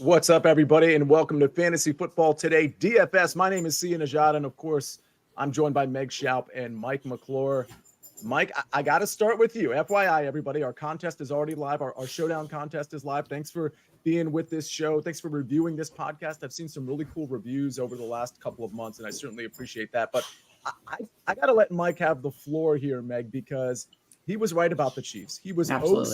What's up, everybody, and welcome to Fantasy Football Today DFS. My name is Sia Nejad, and of course, I'm joined by Meg Shoup and Mike McClure. Mike, I got to start with you. FYI, everybody, our contest is already live. Our showdown contest is live. Thanks for being with this show. Thanks for reviewing this podcast. I've seen some really cool reviews over the last couple of months, and I certainly appreciate that. But I got to let Mike have the floor here, Meg, because he was right about the Chiefs. He was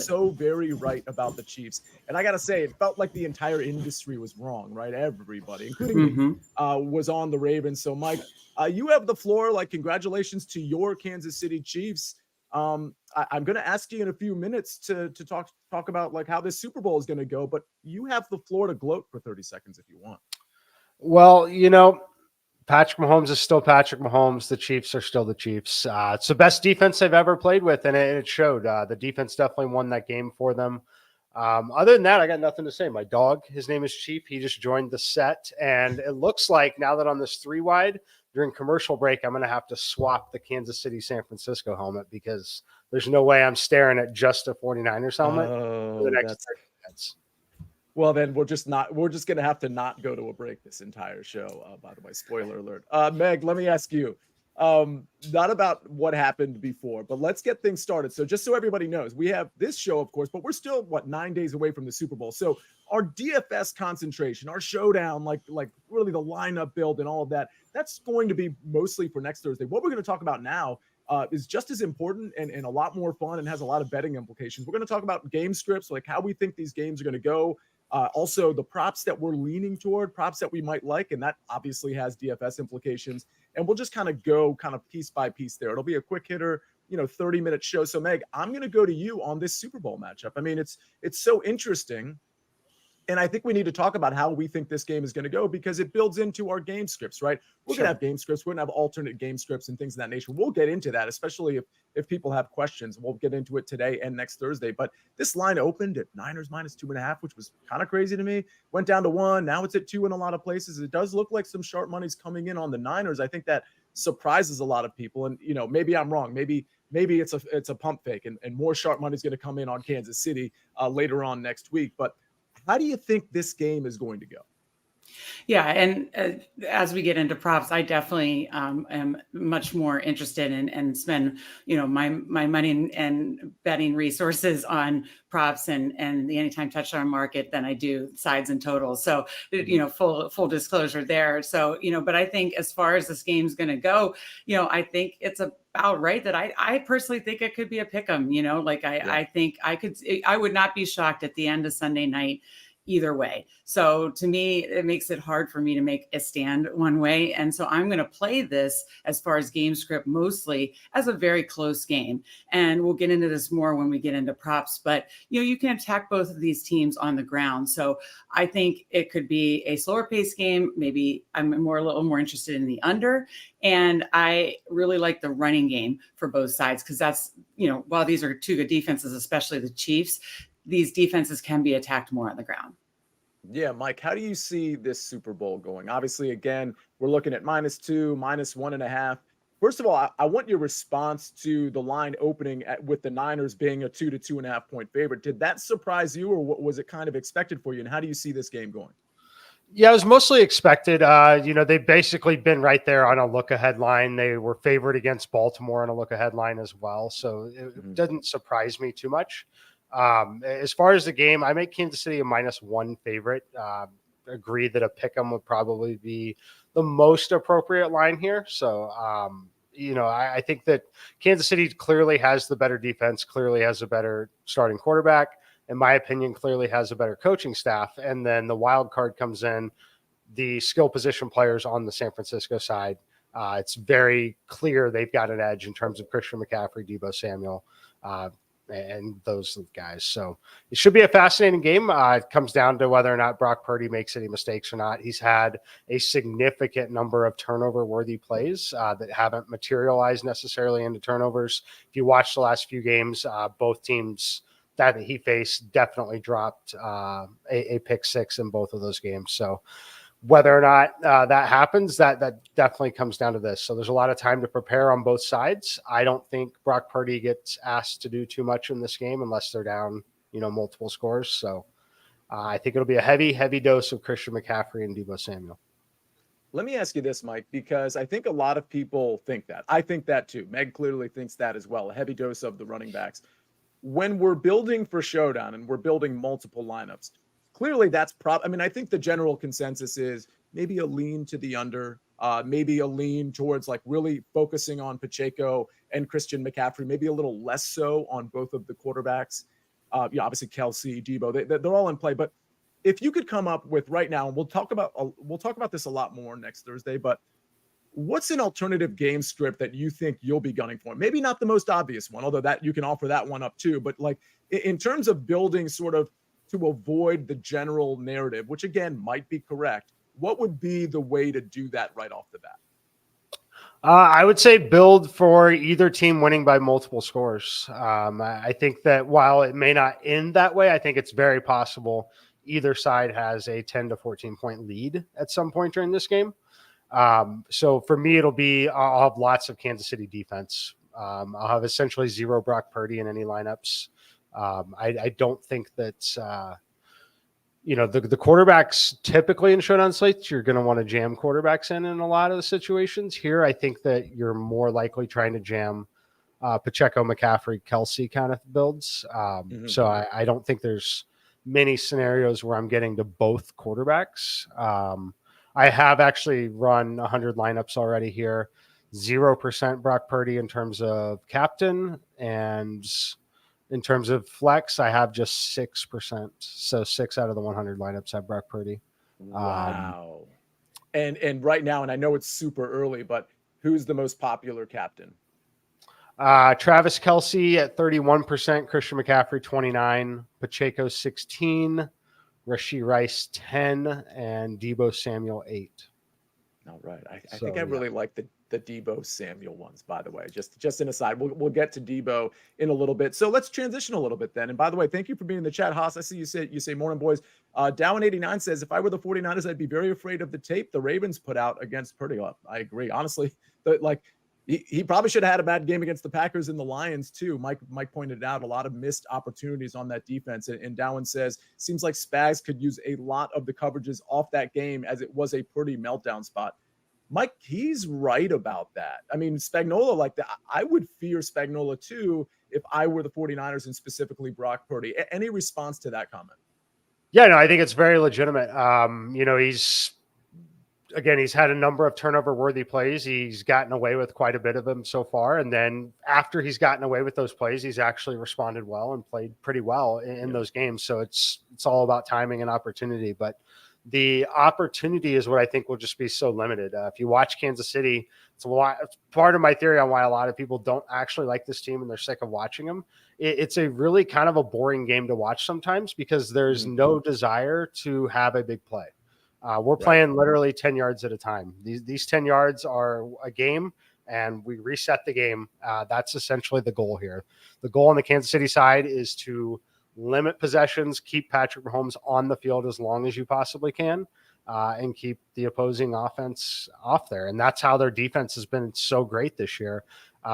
so very right about the Chiefs. And I got to say, it felt like the entire industry was wrong, right? Everybody, including me, was on the Ravens. So, Mike, you have the floor. Like, congratulations to your Kansas City Chiefs. I'm going to ask you in a few minutes to talk about like how this Super Bowl is going to go, but you have the floor to gloat for 30 seconds if you want. Well, Patrick Mahomes is still Patrick Mahomes. The Chiefs are still the Chiefs. It's the best defense they've ever played with, and it showed. The defense definitely won that game for them. Other than that, I got nothing to say. My dog, his name is Chief. He just joined the set, and it looks like now that on this 3-wide, during commercial break, I'm going to have to swap the Kansas City-San Francisco helmet because there's no way I'm staring at just a 49ers helmet for the next 30 minutes. Well, then we're just going to have to not go to a break this entire show. By the way, spoiler alert. Meg, let me ask you, not about what happened before, but let's get things started. So just so everybody knows, we have this show, of course, but we're still 9 days away from the Super Bowl. So our DFS concentration, our showdown, like really the lineup build and all of that, that's going to be mostly for next Thursday. What we're going to talk about now is just as important and a lot more fun and has a lot of betting implications. We're going to talk about game scripts, like how we think these games are going to go. Also, the props that we're leaning toward, props that we might like, and that obviously has DFS implications. And we'll just kind of go piece by piece there. It'll be a quick hitter, 30-minute show. So, Meg, I'm going to go to you on this Super Bowl matchup. I mean, it's so interesting. And I think we need to talk about how we think this game is going to go because it builds into our game scripts, right? We're going to have game scripts. We're going to have alternate game scripts and things of that nature. We'll get into that, especially if people have questions. We'll get into it today and next Thursday. But this line opened at Niners minus 2.5, which was kind of crazy to me. Went down to 1. Now it's at 2 in a lot of places. It does look like some sharp money's coming in on the Niners. I think that surprises a lot of people. And, maybe I'm wrong. Maybe it's a pump fake and more sharp money's going to come in on Kansas City later on next week. But how do you think this game is going to go? Yeah, and as we get into props, I definitely am much more interested in and spend my money and betting resources on props and the anytime touchdown market than I do sides and totals. So full disclosure there. So but I think as far as this game's going to go, I think it's about right that I personally think it could be a pick 'em. I think I would not be shocked at the end of Sunday night either way. So to me, it makes it hard for me to make a stand one way. And so I'm going to play this as far as game script mostly as a very close game. And we'll get into this more when we get into props, but you can attack both of these teams on the ground. So I think it could be a slower paced game. Maybe I'm a little more interested in the under. And I really like the running game for both sides because that's, while these are two good defenses, especially the Chiefs, these defenses can be attacked more on the ground. Yeah, Mike, how do you see this Super Bowl going? Obviously, again, we're looking at -2, -1.5. First of all, I want your response to the line opening with the Niners being a 2 to 2.5 point favorite. Did that surprise you, or was it kind of expected for you? And how do you see this game going? Yeah, it was mostly expected. They've basically been right there on a look-ahead line. They were favored against Baltimore on a look-ahead line as well, so it doesn't surprise me too much. As far as the game, I make Kansas City a -1 favorite. Agree that a pick 'em would probably be the most appropriate line here. So, I think that Kansas City clearly has the better defense, clearly has a better starting quarterback. In my opinion, clearly has a better coaching staff. And then the wild card comes in, the skill position players on the San Francisco side. It's very clear they've got an edge in terms of Christian McCaffrey, Deebo Samuel, and those guys. So it should be a fascinating game. It comes down to whether or not Brock Purdy makes any mistakes or not. He's had a significant number of turnover-worthy plays that haven't materialized necessarily into turnovers. If you watch the last few games, both teams that he faced definitely dropped a pick 6 in both of those games. So whether or not that happens, that definitely comes down to this. So there's a lot of time to prepare on both sides. I don't think Brock Purdy gets asked to do too much in this game unless they're down, multiple scores. So I think it'll be a heavy dose of Christian McCaffrey and Deebo Samuel. Let me ask you this, Mike, because I think a lot of people think that. I think that too. Meg clearly thinks that as well, a heavy dose of the running backs. When we're building for Showdown and we're building multiple lineups, clearly that's I think the general consensus is maybe a lean to the under, maybe a lean towards like really focusing on Pacheco and Christian McCaffrey, maybe a little less so on both of the quarterbacks. Obviously Kelsey, Deebo, they're all in play. But if you could come up with right now, and we'll talk about this a lot more next Thursday, but what's an alternative game script that you think you'll be gunning for? Maybe not the most obvious one, although that you can offer that one up too. But like in terms of building sort of to avoid the general narrative, which again might be correct, what would be the way to do that right off the bat? I would say build for either team winning by multiple scores. I think that while it may not end that way, I think it's very possible either side has a 10 to 14 point lead at some point during this game. So for me, I'll have lots of Kansas City defense. I'll have essentially 0 Brock Purdy in any lineups. I don't think that, the quarterbacks typically in showdown slates, you're going to want to jam quarterbacks in a lot of the situations. Here, I think that you're more likely trying to jam Pacheco, McCaffrey, Kelsey kind of builds. So I don't think there's many scenarios where I'm getting to both quarterbacks. I have actually run 100 lineups already here. 0% Brock Purdy in terms of captain, and in terms of flex, I have just 6%. So 6 out of the 100 lineups have Brock Purdy. Wow. And right now, and I know it's super early, but who's the most popular captain? Travis Kelsey at 31%, Christian McCaffrey 29, Pacheco 16, Rashee Rice 10, and Deebo Samuel 8. All right. I think I really like the Deebo Samuel ones, by the way. Just an aside. We'll get to Deebo in a little bit. So let's transition a little bit then. And by the way, thank you for being in the chat, Haas. I see you say morning, boys. Down89 says, if I were the 49ers, I'd be very afraid of the tape the Ravens put out against Purdy. I agree. Honestly, he probably should have had a bad game against the Packers and the Lions too. Mike pointed out a lot of missed opportunities on that defense. And Dowan says, seems like Spags could use a lot of the coverages off that game as it was a pretty meltdown spot. Mike, he's right about that. I mean, Spagnuolo like that. I would fear Spagnuolo too if I were the 49ers and specifically Brock Purdy. Any response to that comment? Yeah, no, I think it's very legitimate. He's had a number of turnover-worthy plays. He's gotten away with quite a bit of them so far. And then after he's gotten away with those plays, he's actually responded well and played pretty well in those games. So it's all about timing and opportunity. But the opportunity is what I think will just be so limited. If you watch Kansas City, it's part of my theory on why a lot of people don't actually like this team and they're sick of watching them. It's a really kind of a boring game to watch sometimes because there's no desire to have a big play. We're playing literally 10 yards at a time. These 10 yards are a game, and we reset the game. That's essentially the goal here. The goal on the Kansas City side is to limit possessions, keep Patrick Mahomes on the field as long as you possibly can, and keep the opposing offense off there. And that's how their defense has been so great this year,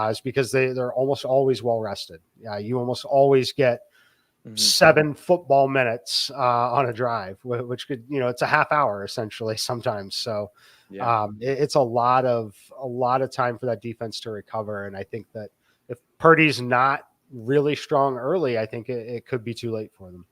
is because they're almost always well rested. You almost always get 7 football minutes on a drive, which could, it's a half hour essentially sometimes. So it's a lot of time for that defense to recover. And I think that if Purdy's not really strong early, I think it could be too late for them.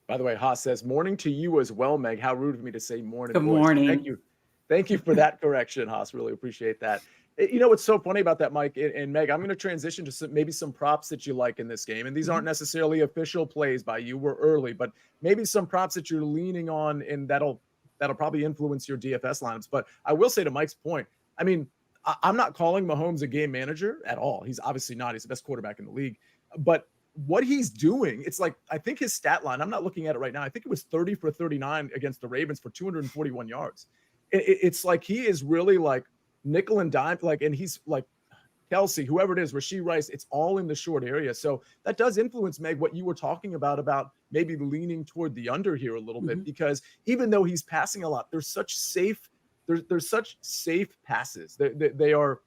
By the way, Haas says, morning to you as well, Meg. How rude of me to say morning. Good morning. Thank you. Thank you for that correction, Haas. Really appreciate that. You know what's so funny about that, Mike and Meg? I'm going to transition to maybe some props that you like in this game. And these aren't necessarily official plays by you. We're early, but maybe some props that you're leaning on, and that'll probably influence your DFS lineups. But I will say to Mike's point, I mean, I'm not calling Mahomes a game manager at all. He's obviously not. He's the best quarterback in the league. But what he's doing, it's like, I think his stat line, I'm not looking at it right now. I think it was 30 for 39 against the Ravens for 241 yards. It's like he is really like nickel and dime, and he's like Kelsey, whoever it is, Rashee Rice, it's all in the short area. So that does influence, Meg, what you were talking about maybe leaning toward the under here a little bit, because even though he's passing a lot, there's such safe passes. They are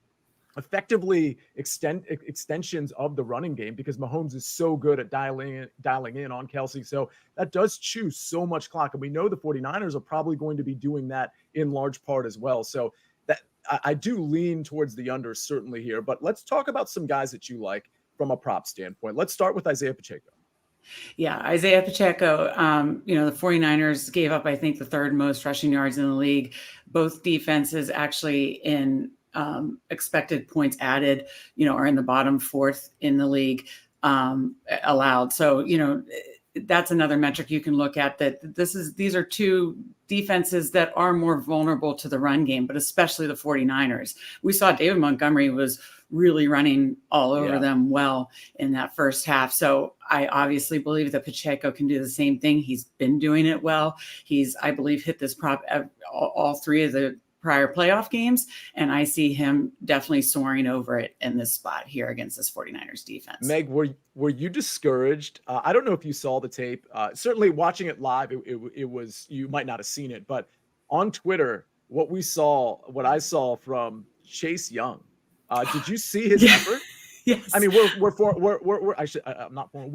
effectively extensions of the running game because Mahomes is so good at dialing in on Kelsey. So that does chew so much clock. And we know the 49ers are probably going to be doing that in large part as well. So that I do lean towards the under certainly here, but let's talk about some guys that you like from a prop standpoint. Let's start with Isaiah Pacheco. Yeah, Isaiah Pacheco, the 49ers gave up, I think, the third most rushing yards in the league. Both defenses actually in expected points added, are in the bottom fourth in the league allowed. So, that's another metric you can look at, that these are two defenses that are more vulnerable to the run game, but especially the 49ers. We saw David Montgomery was really running all over them well in that first half. So I obviously believe that Pacheco can do the same thing. He's been doing it well. He's, I believe, hit this prop all three of the prior playoff games, and I see him definitely soaring over it in this spot here against this 49ers defense. Meg, were you discouraged? I don't know if you saw the tape. Certainly watching it live, it was, you might not have seen it, but on Twitter, what I saw from Chase Young, did you see his effort? Yes. I mean, we're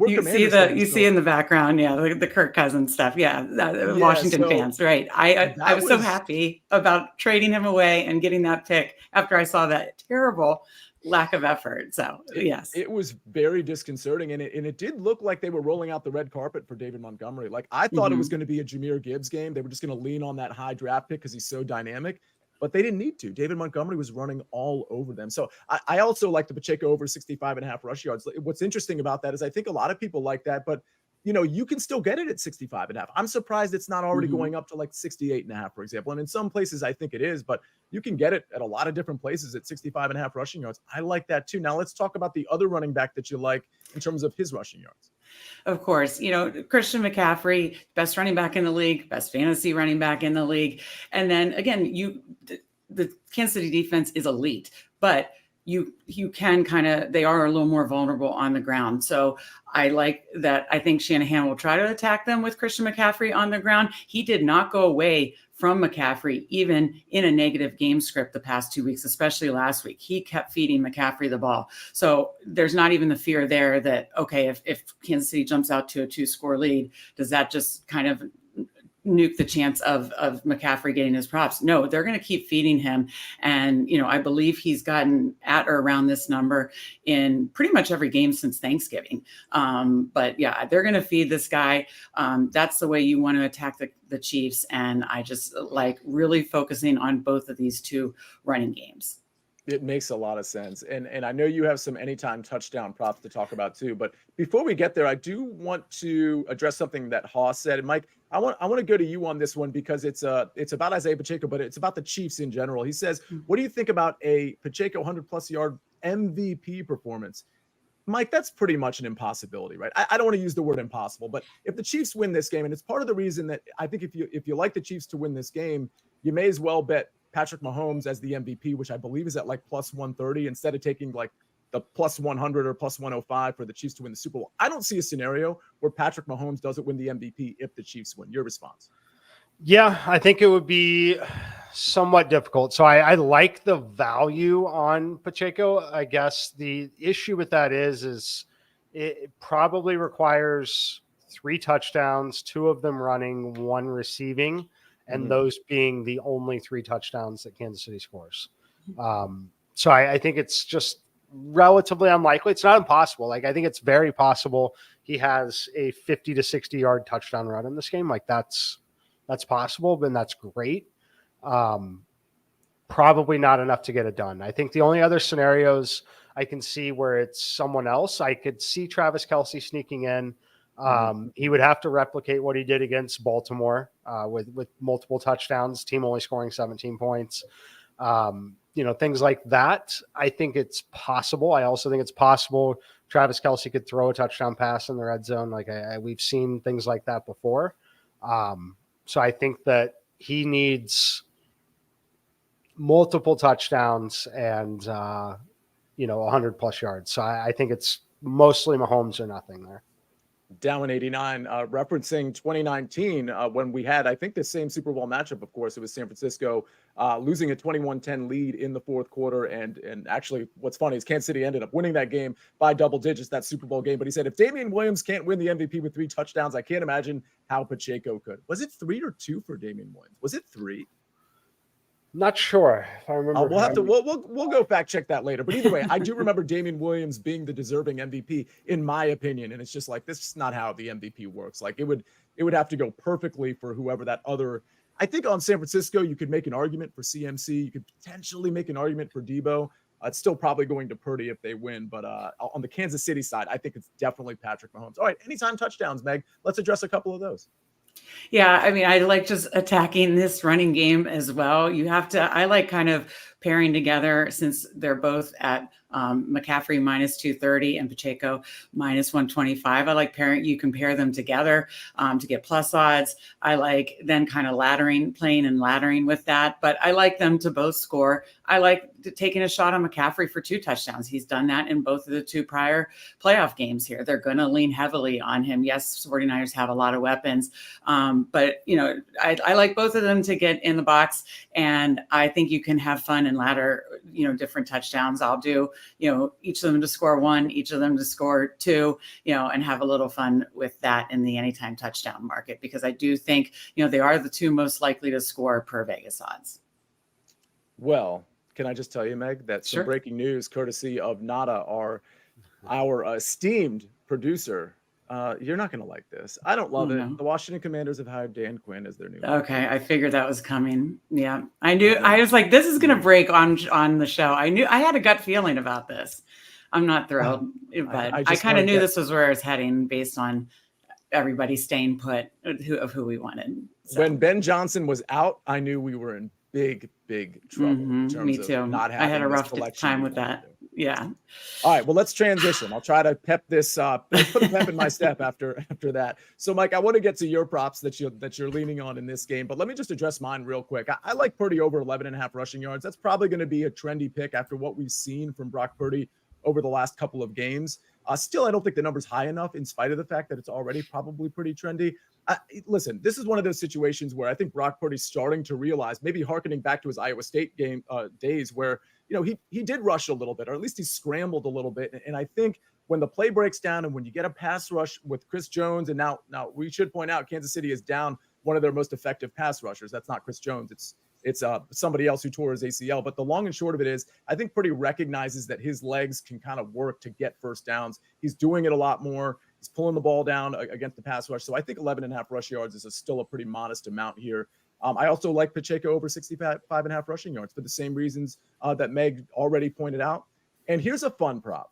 you see in the background, the Kirk Cousins stuff. Washington fans, right? I was so happy about trading him away and getting that pick after I saw that terrible lack of effort. So yes, it was very disconcerting, and it did look like they were rolling out the red carpet for David Montgomery. Like I thought it was going to be a Jahmyr Gibbs game. They were just going to lean on that high draft pick because he's so dynamic. But they didn't need to. David Montgomery was running all over them. So I also like the Pacheco over 65.5 rush yards. What's interesting about that is I think a lot of people like that, but you can still get it at 65.5. I'm surprised it's not already going up to like 68.5, for example. And in some places, I think it is, but you can get it at a lot of different places at 65.5 rushing yards. I like that too. Now let's talk about the other running back that you like in terms of his rushing yards. Of course, Christian McCaffrey, best running back in the league, best fantasy running back in the league. And then again, the Kansas City defense is elite, but you can they are a little more vulnerable on the ground. So I like that. I think Shanahan will try to attack them with Christian McCaffrey on the ground. He did not go away from McCaffrey, even in a negative game script the past 2 weeks, especially last week. He kept feeding McCaffrey the ball. So there's not even the fear there that, okay, if Kansas City jumps out to a 2-score lead, does that just kind of nuke the chance of McCaffrey getting his props? No, they're going to keep feeding him. And, I believe he's gotten at or around this number in pretty much every game since Thanksgiving. But yeah, they're going to feed this guy. That's the way you want to attack the Chiefs. And I just like really focusing on both of these two running games. It makes a lot of sense. And I know you have some anytime touchdown props to talk about too. But before we get there, I do want to address something that Haas said. And Mike, I want to go to you on this one because it's about Isaiah Pacheco, but it's about the Chiefs in general. He says, what do you think about a Pacheco 100+ yard MVP performance? Mike, that's pretty much an impossibility, right? I don't want to use the word impossible, but if the Chiefs win this game, and it's part of the reason that I think if you like the Chiefs to win this game, you may as well bet Patrick Mahomes as the MVP, which I believe is at like plus 130 instead of taking like the plus 100 or plus 105 for the Chiefs to win the Super Bowl. I don't see a scenario where Patrick Mahomes doesn't win the MVP if the Chiefs win. Your response? Yeah, I think it would be somewhat difficult. So I like the value on Pacheco. I guess the issue with that is it probably requires 3 touchdowns, 2 of them running, 1 receiving, and those being the only 3 touchdowns that Kansas City scores. So I think it's just relatively unlikely. It's not impossible. Like I think it's very possible he has a 50 to 60 yard touchdown run in this game. Like that's possible, and that's great. Probably not enough to get it done. I think the only other scenarios I can see where it's someone else, I could see Travis Kelce sneaking in. He would have to replicate what he did against Baltimore with multiple touchdowns, team only scoring 17 points. Things like that. I think it's possible. I also think it's possible Travis Kelce could throw a touchdown pass in the red zone. Like we've seen things like that before. So I think that he needs multiple touchdowns and 100+ yards. So I think it's mostly Mahomes or nothing there. Down 89, referencing 2019 when we had, I think, the same Super Bowl matchup. Of course, it was San Francisco losing a 21-10 lead in the fourth quarter. And actually, what's funny is Kansas City ended up winning that game by double digits, that Super Bowl game. But he said, if Damian Williams can't win the MVP with 3 touchdowns, I can't imagine how Pacheco could. Was it 3 or 2 for Damian Williams? Was it 3? Not sure if I remember. We'll have to we'll go fact check that later. But either way, I do remember Damian Williams being the deserving MVP in my opinion, and it's just like this is not how the MVP works. Like it would have to go perfectly for whoever that other. I think on San Francisco you could make an argument for CMC. You could potentially make an argument for Debo. It's still probably going to Purdy if they win, but on the Kansas City side, I think it's definitely Patrick Mahomes. All right, anytime touchdowns, Meg. Let's address a couple of those. Yeah, I mean, I like just attacking this running game as well. I like kind of pairing together since they're both at McCaffrey minus 230 and Pacheco minus 125. I like you can pair them together to get plus odds. I like then kind of playing and laddering with that, but I like them to both score. I like taking a shot on McCaffrey for 2 touchdowns. He's done that in both of the 2 prior playoff games here. They're going to lean heavily on him. Yes, 49ers have a lot of weapons, but I like both of them to get in the box, and I think you can have fun and ladder, different touchdowns. I'll do, each of them to score 1, each of them to score 2, and have a little fun with that in the anytime touchdown market, because I do think, they are the 2 most likely to score per Vegas odds. Well, can I just tell you, Meg, that some Sure. breaking news courtesy of Nada, our esteemed producer. You're not going to like this. I don't love it. No. The Washington Commanders have hired Dan Quinn as their new. Okay, I figured that was coming. Yeah, I knew. I was like, this is going to break on the show. I had a gut feeling about this. I'm not thrilled, but I kind of knew this was where it's heading based on everybody staying put of who we wanted. So. When Ben Johnson was out, I knew we were in big trouble. In terms Me too. Of not having I had a rough collection time with that. Yeah. All right. Well, let's transition. I'll try to pep this up. Put a pep in my step after that. So, Mike, I want to get to your props that you're leaning on in this game, but let me just address mine real quick. I like Purdy over 11.5 rushing yards. That's probably going to be a trendy pick after what we've seen from Brock Purdy over the last couple of games. Still, I don't think the number's high enough in spite of the fact that it's already probably pretty trendy. Listen, this is one of those situations where I think Brock Purdy's starting to realize, maybe hearkening back to his Iowa State game days where, he did rush a little bit, or at least he scrambled a little bit. And I think when the play breaks down and when you get a pass rush with Chris Jones, and now we should point out Kansas City is down one of their most effective pass rushers. That's not Chris Jones. It's somebody else who tore his ACL. But the long and short of it is, I think Purdy recognizes that his legs can kind of work to get first downs. He's doing it a lot more. He's pulling the ball down against the pass rush. So I think 11.5 rush yards is still a pretty modest amount here. I also like Pacheco over 65.5 rushing yards for the same reasons that Meg already pointed out. And here's a fun prop.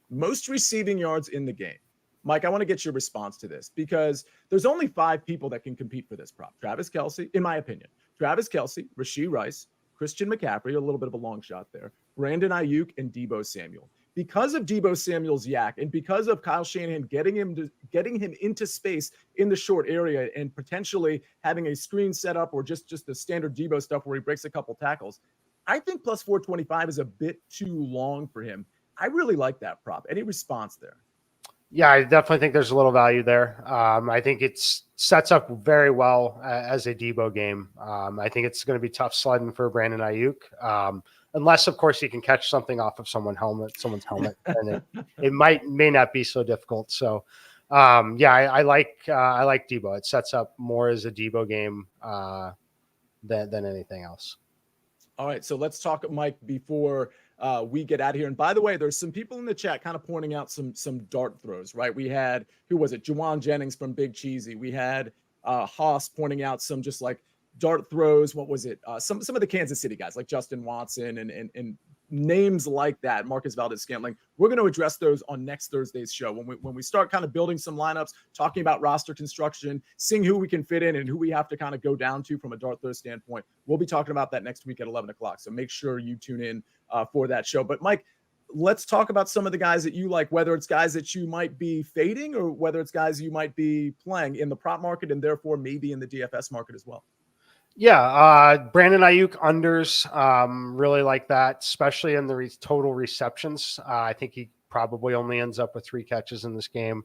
Most receiving yards in the game. Mike, I want to get your response to this because there's only 5 people that can compete for this prop. Travis Kelce, in my opinion. Travis Kelce, Rashee Rice, Christian McCaffrey, a little bit of a long shot there, Brandon Ayuk, and Deebo Samuel. Because of Deebo Samuel's yak and because of Kyle Shanahan getting him into space in the short area and potentially having a screen set up or just the standard Deebo stuff where he breaks a couple tackles, I think plus 425 is a bit too long for him. I really like that prop. Any response there? Yeah, I definitely think there's a little value there. I think it sets up very well as a Deebo game. I think it's going to be tough sledding for Brandon Ayuk. Unless, of course, he can catch something off of someone's helmet, and it may not be so difficult. So, I like Deebo. It sets up more as a Deebo game than anything else. All right, so let's talk, Mike, before we get out of here. And by the way, there's some people in the chat kind of pointing out some dart throws, right? We had, who was it? Juwan Jennings from Big Cheesy. We had Haas pointing out some just like dart throws. What was it? Some of the Kansas City guys like Justin Watson and names like that, Marcus Valdez-Scantling. We're going to address those on next Thursday's show when we start kind of building some lineups, talking about roster construction, seeing who we can fit in and who we have to kind of go down to from a dart throw standpoint. We'll be talking about that next week at 11 o'clock. So make sure you tune in for that show. But Mike, let's talk about some of the guys that you like, whether it's guys that you might be fading or whether it's guys you might be playing in the prop market and therefore maybe in the DFS market as well. Yeah, Brandon Ayuk unders, really like that, especially in the total receptions. I think he probably only ends up with 3 catches in this game.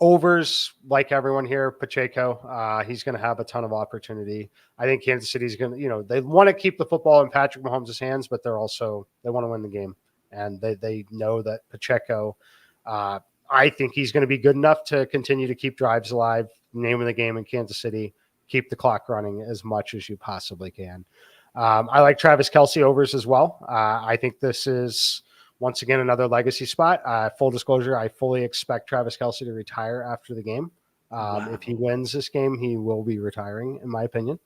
Overs, like everyone here, Pacheco, he's going to have a ton of opportunity. I think Kansas City's going to, they want to keep the football in Patrick Mahomes' hands, but they want to win the game. And they know that Pacheco, I think he's going to be good enough to continue to keep drives alive, name of the game in Kansas City, keep the clock running as much as you possibly can. I like Travis Kelce overs as well. I think this is, once again, another legacy spot. Full disclosure, I fully expect Travis Kelce to retire after the game. Wow. If he wins this game, he will be retiring, in my opinion.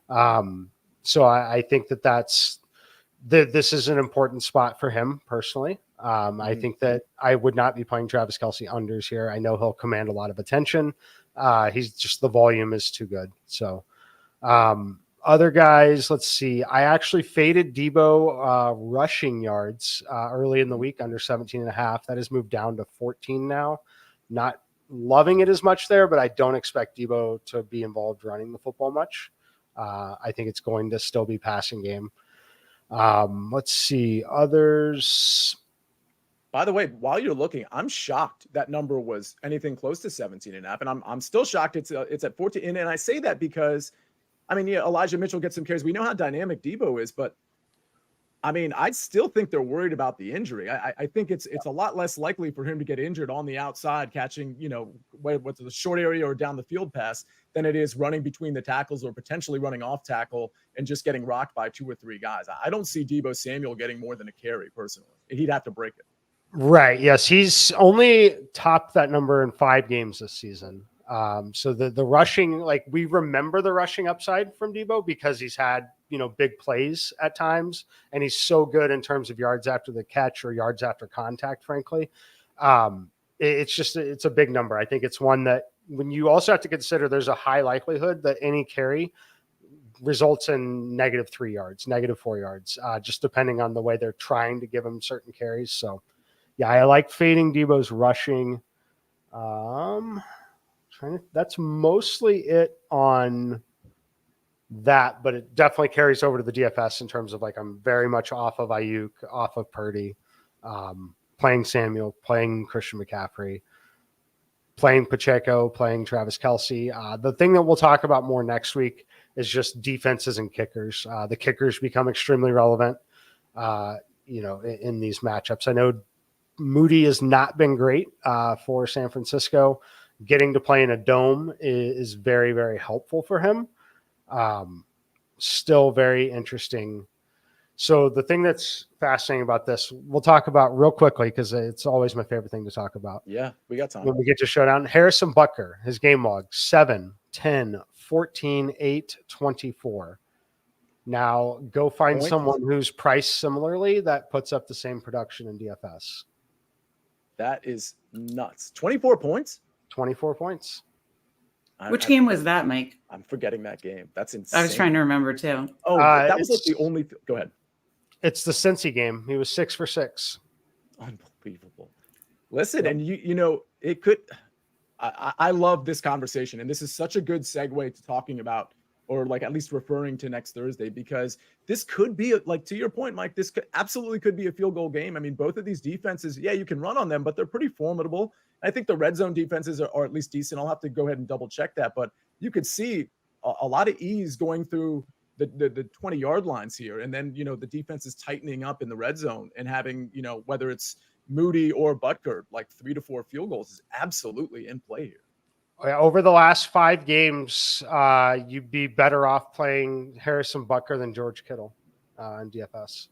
So I think this is an important spot for him personally. I think that I would not be playing Travis Kelce unders here. I know he'll command a lot of attention. He's just, the volume is too good. So other guys, let's see. I actually faded Debo rushing yards early in the week under 17.5. That has moved down to 14 now. Not loving it as much there, but I don't expect Debo to be involved running the football much. I think it's going to still be passing game. Let's see. Others. By the way, while you're looking, I'm shocked that number was anything close to 17.5. And I'm still shocked it's at 14. And I say that because, I mean, yeah, Elijah Mitchell gets some carries. We know how dynamic Debo is, but I mean, I still think they're worried about the injury. I think it's a lot less likely for him to get injured on the outside, catching, what's the short area or down the field pass, than it is running between the tackles or potentially running off tackle and just getting rocked by 2 or 3 guys. I don't see Debo Samuel getting more than a carry personally. He'd have to break it. Right. Yes. He's only topped that number in 5 games this season. So the rushing, like, we remember the rushing upside from Debo because he's had, big plays at times, and he's so good in terms of yards after the catch or yards after contact, frankly. It's a big number. I think it's one that, when you also have to consider, there's a high likelihood that any carry results in -3 yards, -4 yards, just depending on the way they're trying to give him certain carries. So yeah, I like fading Debo's rushing. That's mostly it on that, but it definitely carries over to the DFS in terms of, like, I'm very much off of Ayuk, off of Purdy, playing Samuel, playing Christian McCaffrey, playing Pacheco, playing Travis Kelce. The thing that we'll talk about more next week is just defenses and kickers. The kickers become extremely relevant, in these matchups. I know Moody has not been great for San Francisco. Getting to play in a dome is very, very helpful for him. Still very interesting. So the thing that's fascinating about this, we'll talk about real quickly because it's always my favorite thing to talk about. Yeah, we got time. When we get to Showdown, Harrison Butker, his game log, 7, 10, 14, 8, 24. Now go find someone who's priced similarly that puts up the same production in DFS. That is nuts. 24 points? 24 points. Which game was that, Mike? I'm forgetting that game. That's insane. I was trying to remember too. Oh, that was like the only. Go ahead. It's the Cincy game. He was 6 for 6. Unbelievable. Listen, and it could. I love this conversation, and this is such a good segue to talking about, or like at least referring to next Thursday, because this could be, like, to your point, Mike, this absolutely could be a field goal game. I mean, both of these defenses, yeah, you can run on them, but they're pretty formidable. I think the red zone defenses are at least decent. I'll have to go ahead and double check that, but you could see a lot of ease going through the 20-yard lines here. And then, the defense is tightening up in the red zone and having, whether it's Moody or Butker, like 3 to 4 field goals is absolutely in play here. Over the last 5 games, you'd be better off playing Harrison Butker than George Kittle in DFS.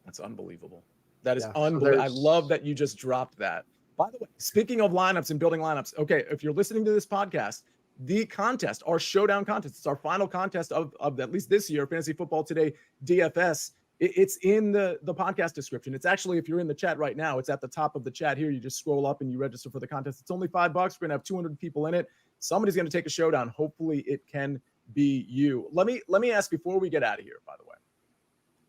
That's unbelievable. That is unbelievable. I love that you just dropped that. By the way, speaking of lineups and building lineups, okay, if you're listening to this podcast, the contest, our Showdown contest, it's our final contest of at least this year, Fantasy Football Today DFS. It's in the podcast description. It's actually, if you're in the chat right now, it's at the top of the chat here. You just scroll up and you register for the contest. It's only $5. We're going to have 200 people in it. Somebody's going to take a showdown. Hopefully it can be you. Let me ask before we get out of here, by the way,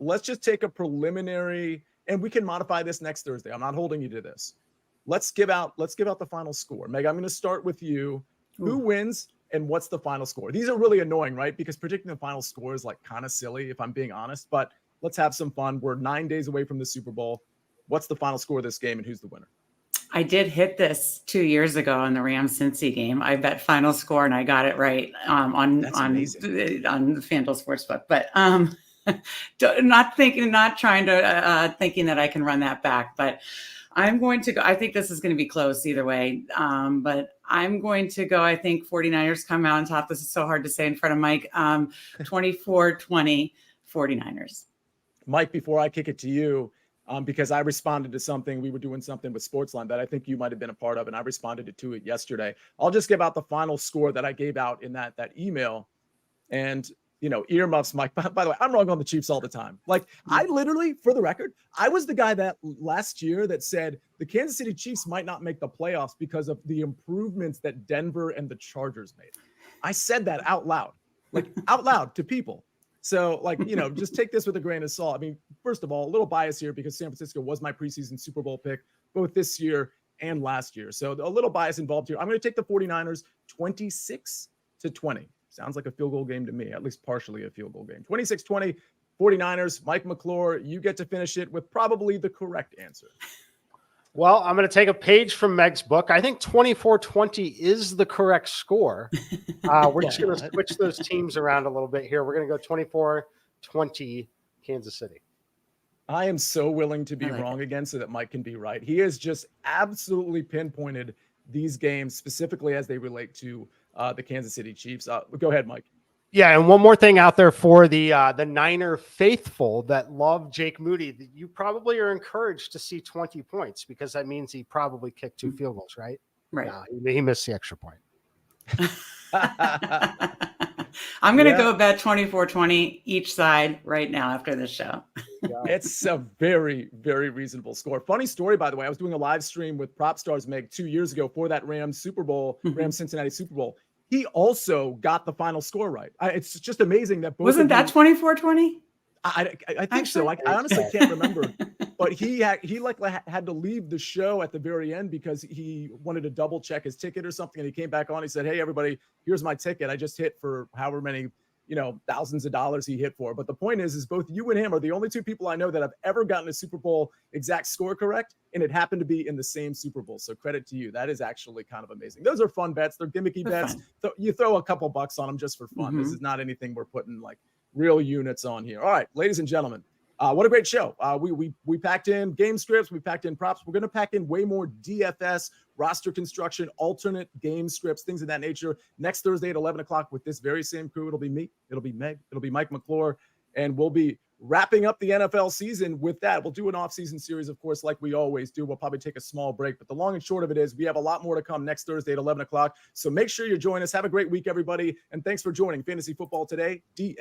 let's just take a preliminary, and we can modify this next Thursday. I'm not holding you to this. Let's give out the final score. Meg, I'm going to start with you. Who wins and what's the final score? These are really annoying, right? Because predicting the final score is like kind of silly, if I'm being honest, but let's have some fun. We're 9 days away from the Super Bowl. What's the final score of this game and who's the winner? I did hit this 2 years ago on the Rams-Cincy game. I bet final score and I got it right on the FanDuel Sportsbook. But thinking that I can run that back. But I'm going to go. I think this is going to be close either way. But I'm going to go. I think 49ers come out on top. This is so hard to say in front of Mike. 24-20 49ers. Mike, before I kick it to you, because I responded to something, we were doing something with Sportsline that I think you might have been a part of, and I responded to it yesterday. I'll just give out the final score that I gave out in that email. And, earmuffs, Mike. By the way, I'm wrong on the Chiefs all the time. Like, I literally, for the record, I was the guy that last year that said the Kansas City Chiefs might not make the playoffs because of the improvements that Denver and the Chargers made. I said that out loud to people. So, just take this with a grain of salt. I mean, first of all, a little bias here because San Francisco was my preseason Super Bowl pick, both this year and last year. So a little bias involved here. I'm going to take the 49ers 26-20. Sounds like a field goal game to me, at least partially a field goal game. 26-20, 49ers. Mike McClure, you get to finish it with probably the correct answer. Well, I'm going to take a page from Meg's book. I think 24-20 is the correct score. We're just going to switch those teams around a little bit here. We're going to go 24-20 Kansas City. I am so willing to be wrong again so that Mike can be right. He has just absolutely pinpointed these games specifically as they relate to the Kansas City Chiefs. Go ahead, Mike. Yeah, and one more thing out there for the Niner faithful that love Jake Moody. You probably are encouraged to see 20 points because that means he probably kicked 2 field goals, right? Right. No, he missed the extra point. I'm going to go bet 24-20 each side right now after this show. It's a very, very reasonable score. Funny story, by the way. I was doing a live stream with Prop Stars Meg 2 years ago for that Rams Cincinnati Super Bowl. He also got the final score right. It's just amazing that both. Wasn't that 24-20? I think so. I honestly can't remember, but he had to leave the show at the very end because he wanted to double check his ticket or something. And he came back on. He said, "Hey, everybody, here's my ticket. I just hit for however many, thousands of dollars he hit for." But the point is both you and him are the only 2 people I know that have ever gotten a Super Bowl exact score correct. And it happened to be in the same Super Bowl. So credit to you. That is actually kind of amazing. Those are fun bets. They're gimmicky bets. You throw a couple bucks on them just for fun. This is not anything we're putting real units on here. All right, ladies and gentlemen, what a great show. We packed in game scripts. We packed in props. We're going to pack in way more DFS, roster construction, alternate game scripts, things of that nature. Next Thursday at 11 o'clock with this very same crew. It'll be me. It'll be Meg. It'll be Mike McClure. And we'll be wrapping up the NFL season with that. We'll do an off-season series, of course, like we always do. We'll probably take a small break. But the long and short of it is we have a lot more to come next Thursday at 11 o'clock. So make sure you join us. Have a great week, everybody. And thanks for joining Fantasy Football Today, DFS.